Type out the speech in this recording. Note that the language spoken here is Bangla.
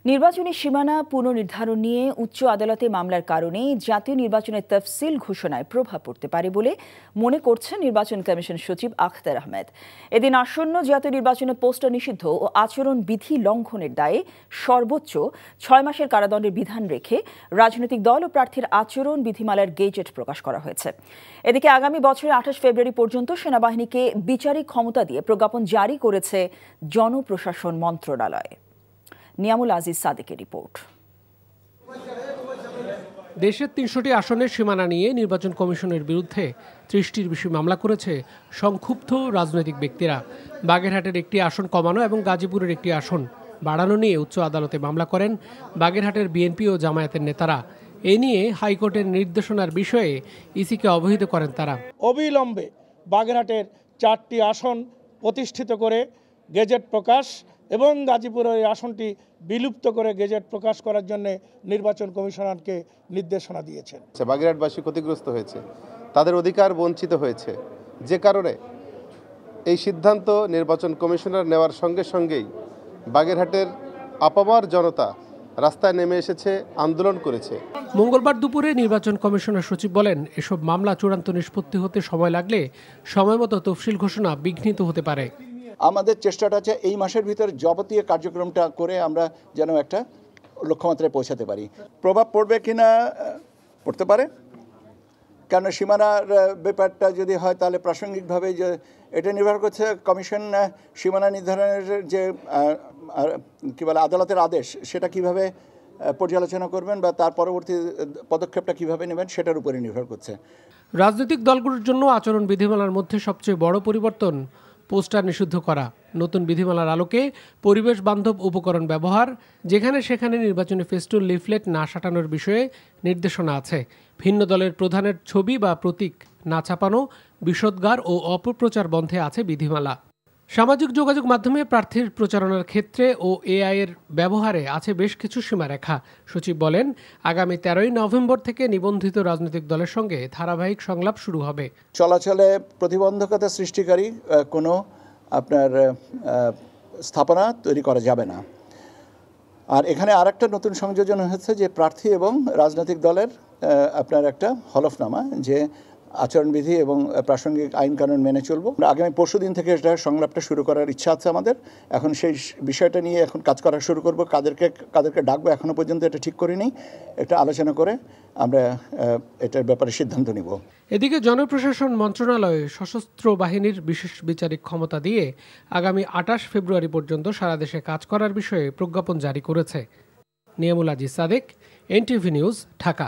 নির্বাচনী সীমানা পুনর্নির্ধারণ নিয়ে উচ্চ আদালতে মামলার কারণে জাতীয় নির্বাচনের তফসিল ঘোষণায় প্রভাব পড়তে পারে বলে মনে করছেন নির্বাচন কমিশন সচিব আখতার আহমেদ। এদিন আসন্ন জাতীয় নির্বাচনে পোস্টার নিষিদ্ধ ও আচরণ বিধি লঙ্ঘনের দায়ে সর্বোচ্চ 6 মাসের কারাদণ্ডের বিধান রেখে রাজনৈতিক দল ও প্রার্থীর আচরণ বিধিমালার গেজেট প্রকাশ করা হয়েছে। এদিকে আগামী বছরের 28 ফেব্রুয়ারি পর্যন্ত সেনাবাহিনীকে বিচারিক ক্ষমতা দিয়ে প্রজ্ঞাপন জারি করেছে জনপ্রশাসন মন্ত্রণালয়। নিয়ামুল আজিজ সাদেকের রিপোর্ট। দেশের ৩০০টি আসনের সীমানা নিয়ে নির্বাচন কমিশনের বিরুদ্ধে ৩০টির বেশি মামলা করেছে সংক্ষুব্ধ রাজনৈতিক ব্যক্তিরা। বাগেরহাটের একটি আসন কমানো এবং গাজীপুরের একটি আসন বাড়ানো নিয়ে উচ্চ আদালতে মামলা করেন বাগেরহাটের বিএনপি ও জামায়াতের নেতারা। এ নিয়ে হাইকোর্টের নির্দেশনার বিষয়ে ইসিকে অবহিত করেন তারা। অবিলম্বে বাগেরহাটের 4টি আসন প্রতিষ্ঠিত করে গেজেট প্রকাশ এবং গাজীপুরের আসনটি বিলুপ্ত করে গেজেট প্রকাশ করার জন্য নির্বাচন কমিশনারকে নির্দেশনা দিয়েছেন। বাগেরহাটবাসী ক্ষতিগ্রস্ত হয়েছে, তাদের অধিকার বঞ্চিত হয়েছে, যে কারণে এই সিদ্ধান্ত নির্বাচন কমিশনার নেওয়ার সঙ্গে সঙ্গেই বাগেরহাটের আপামর জনতা রাস্তায় নেমে এসেছে, আন্দোলন করেছে। মঙ্গলবার দুপুরে নির্বাচন কমিশনার সচিব বলেন, এসব মামলা চূড়ান্ত নিষ্পত্তি হতে সময় লাগলে সময়মতো তফসিল ঘোষণা বিঘ্নিত হতে পারে। আমাদের চেষ্টাটা আছে এই মাসের ভিতরে যাবতীয় কার্যক্রমটা করে আমরা যেন একটা লক্ষ্যমাত্রায় পৌঁছাতে পারি। প্রভাব পড়বে কিনা পড়তে পারে, কেন সীমানার ব্যাপারটা যদি হয় তাহলে প্রাসঙ্গিকভাবে যে এটা নির্ভর করছে কমিশন সীমানা নির্ধারণের যে কী বলে আদালতের আদেশ সেটা কিভাবে পর্যালোচনা করবেন বা তার পরবর্তী পদক্ষেপটা কিভাবে নেবেন সেটার উপরে নির্ভর করছে। রাজনৈতিক দলগুলোর জন্য আচরণ বিধিমালার মধ্যে সবচেয়ে বড় পরিবর্তন পোস্টার নিষিদ্ধ করা। নতুন বিধিমালার আলোকে পরিবেশ বান্ধব উপকরণ ব্যবহার, যেখানে সেখানে নির্বাচনী ফেস্টুন লিফলেট না সাঁটানোর বিষয়ে নির্দেশনা আছে। ভিন্ন দলের প্রধানের ছবি বা প্রতীক না ছাপানো, বিষোদ্গার ও অপপ্রচার বন্ধে আছে বিধিমালা। সামাজিক যোগাযোগ মাধ্যমে প্রার্থীর প্রচারণার ক্ষেত্রে ও এআই এর ব্যবহারে আছে বেশ কিছু সীমারেখা। সচিব বলেন, আগামী 13ই নভেম্বর থেকে নিবন্ধিত রাজনৈতিক দলের সঙ্গে ধারাবাহিক সংলাপ শুরু হবে। চলাচলে প্রতিবন্ধকতা সৃষ্টিকারী কোনো আপনার স্থাপনা তৈরি করা যাবে না। আর এখানে আরেকটা নতুন সংযোজন হচ্ছে যে প্রার্থী এবং রাজনৈতিক দলের আপনার একটা হলফনামা যে আচরণবিধি এবং প্রাসঙ্গিক আইন কানুন মেনে চলব। আগামী পরশুদিন থেকে এটা সংলাপটা শুরু করার ইচ্ছা আছে আমাদের। এখন সেই বিষয়টা নিয়ে এখন কাজ করা শুরু করব। কাদেরকে ডাকবো এখনো পর্যন্ত এটা ঠিক করিনি। এটা আলোচনা করে আমরা এটার ব্যাপারে সিদ্ধান্ত নিব। এদিকে জনপ্রশাসন মন্ত্রণালয় সশস্ত্র বাহিনীর বিশেষ বিচারিক ক্ষমতা দিয়ে আগামী 28 ফেব্রুয়ারি পর্যন্ত সারা দেশে কাজ করার বিষয়ে প্রজ্ঞাপন জারি করেছে। Niamul Aziz Sadek, NTV news, Dhaka.